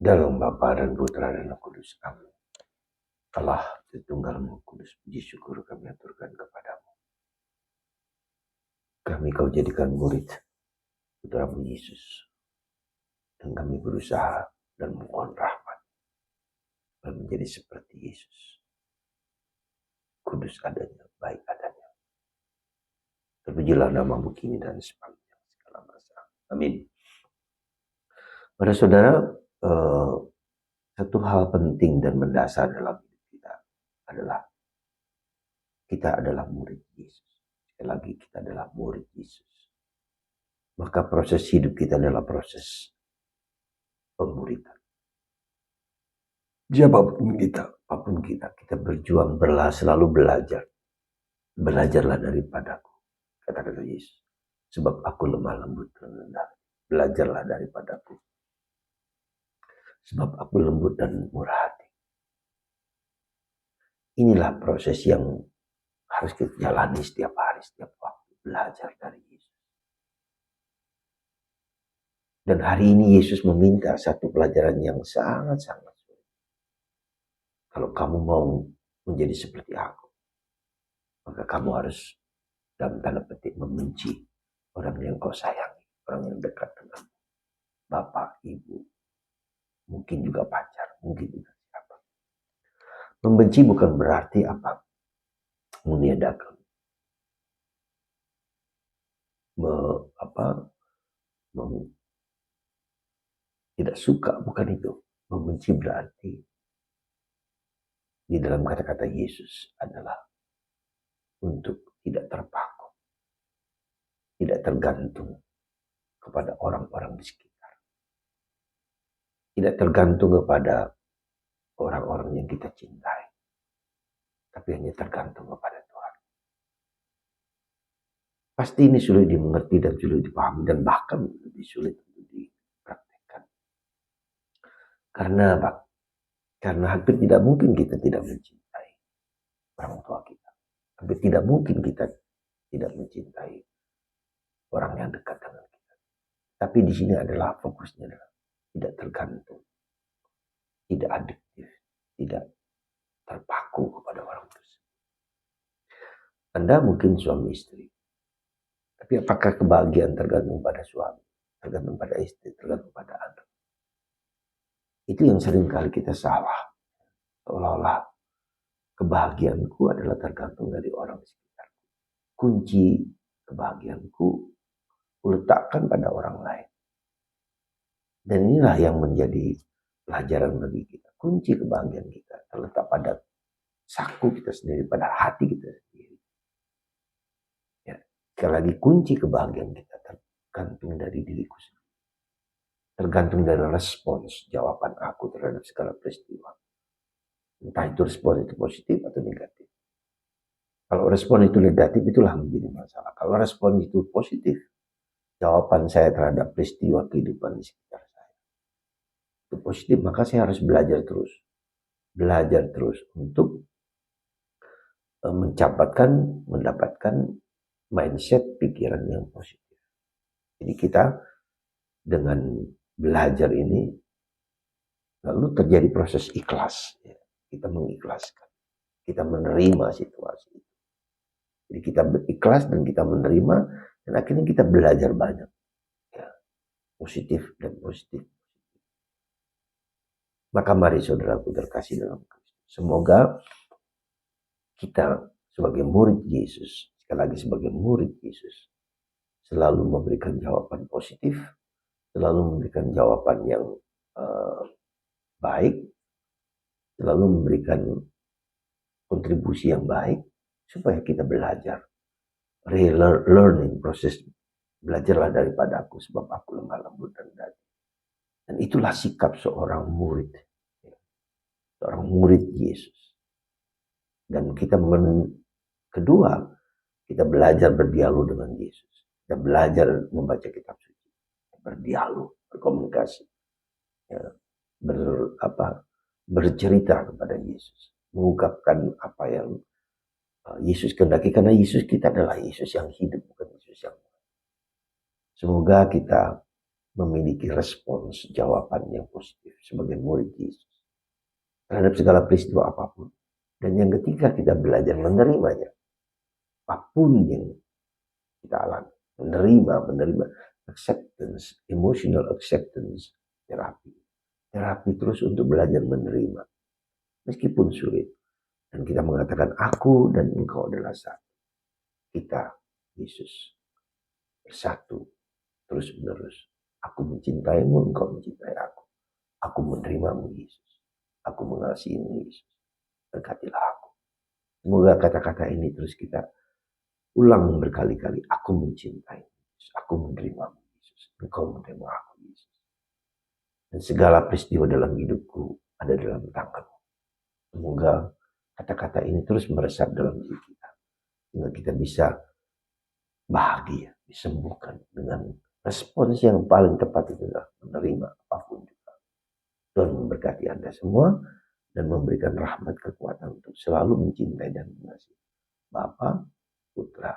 Dalam Bapa dan Putra dan Roh Kudus. Amin. Allah Tritunggal Kudus, puji syukur kami aturkan kepadamu. Kami kau jadikan murid Putramu Yesus. Dan kami berusaha dan mohon rahmat dan menjadi seperti Yesus. Kudus adanya, baik adanya. Terpujilah namamu kini dan sepanjang segala masa. Amin. Para saudara, satu hal penting dan mendasar dalam hidup kita adalah murid Yesus. Sekali lagi, kita adalah murid Yesus. Maka proses hidup kita adalah proses pemuridan. Apapun kita berjuang, selalu belajar. Belajarlah daripadaku, kata Yesus. Sebab aku lemah lembut dan rendah. Belajarlah daripadaku. Sebab aku lembut dan murah hati. Inilah proses yang harus kita jalani setiap hari, setiap waktu. Belajar dari Yesus. Dan hari ini Yesus meminta satu pelajaran yang sangat-sangat sulit. Kalau kamu mau menjadi seperti aku, maka kamu harus dalam tanda petik membenci orang yang kau sayangi, orang yang dekat dengan bapak, ibu, mungkin juga pacar, mungkin juga siapa. Membenci bukan berarti apa? Meniadakan. Tidak suka, bukan itu. Membenci berarti di dalam kata-kata Yesus adalah untuk tidak terpaku, tidak tergantung kepada orang-orang di sekitar, tidak tergantung kepada orang-orang yang kita cintai, tapi hanya tergantung kepada Tuhan. Pasti ini sulit dimengerti dan sulit dipahami dan bahkan lebih sulit untuk dipraktekkan. Karena apa? Karena hampir tidak mungkin kita tidak mencintai orang tua kita. Hampir tidak mungkin kita tidak mencintai orang yang dekat dengan kita. Tapi di sini adalah fokusnya adalah tidak tergantung, tidak adiktif, tidak terpaku kepada orang tersebut. Anda mungkin suami istri, tapi apakah kebahagiaan tergantung pada suami, tergantung pada istri, tergantung pada anak? Itu yang sering kali kita salah. Seolah-olah kebahagiaanku adalah tergantung dari orang di sekitar. Kunci kebahagiaanku kuletakkan pada orang lain. Dan inilah yang menjadi pelajaran bagi kita. Kunci kebahagiaan kita terletak pada saku kita sendiri, pada hati kita sendiri. Ya, sekali lagi kunci kebahagiaan kita tergantung dari diriku sendiri. Tergantung dari respons jawaban aku terhadap segala peristiwa. Entah itu respon itu positif atau negatif. Kalau respon itu negatif, itulah menjadi masalah. Kalau respon itu positif, jawaban saya terhadap peristiwa kehidupan di sekitar saya itu positif, maka saya harus belajar terus untuk mendapatkan mindset pikiran yang positif. Jadi kita dengan belajar ini lalu terjadi proses ikhlas. Ya. Kita mengikhlaskan, kita menerima situasi itu. Jadi kita berikhlas dan kita menerima dan akhirnya kita belajar banyak. Ya. Positif dan positif. Maka mari saudaraku terkasih dalam Kristus. Semoga kita sebagai murid Yesus, sekali lagi sebagai murid Yesus, selalu memberikan jawaban positif, selalu memberikan jawaban yang baik, selalu memberikan kontribusi yang baik, supaya kita belajar. Learning, proses belajarlah daripada aku, sebab aku lemah lembut dan rendah. Dan itulah sikap seorang murid Yesus. Dan kedua, kita belajar berdialog dengan Yesus. Kita belajar membaca kitab suci, berdialog, berkomunikasi, ya, bercerita kepada Yesus, mengungkapkan apa yang Yesus kehendaki, karena Yesus kita adalah Yesus yang hidup, bukan Yesus yang mati. Semoga kita memiliki respons jawaban yang positif. sebagai murid Yesus terhadap segala peristiwa apapun. Dan yang ketiga, kita belajar menerimanya. Apapun yang kita alami, menerima acceptance, emotional acceptance, terapi terus untuk belajar menerima meskipun sulit. Dan kita mengatakan aku dan engkau adalah satu. Kita Yesus bersatu terus menerus. Aku mencintaimu, engkau mencintai aku. Aku menerimamu Yesus. Aku mengasihimu Yesus. Berkatilah aku. Semoga kata-kata ini terus kita ulang berkali-kali. Aku mencintai Yesus. Aku menerimamu Yesus. Engkau menerima aku Yesus. Dan segala peristiwa dalam hidupku ada dalam tanganmu. Semoga kata-kata ini terus meresap dalam diri kita. Sehingga kita bisa bahagia, disembuhkan dengan respons yang paling tepat itu adalah menerima apapun juga. Tuhan memberkati Anda semua dan memberikan rahmat kekuatan untuk selalu mencintai dan mengasihi Bapa, Putra,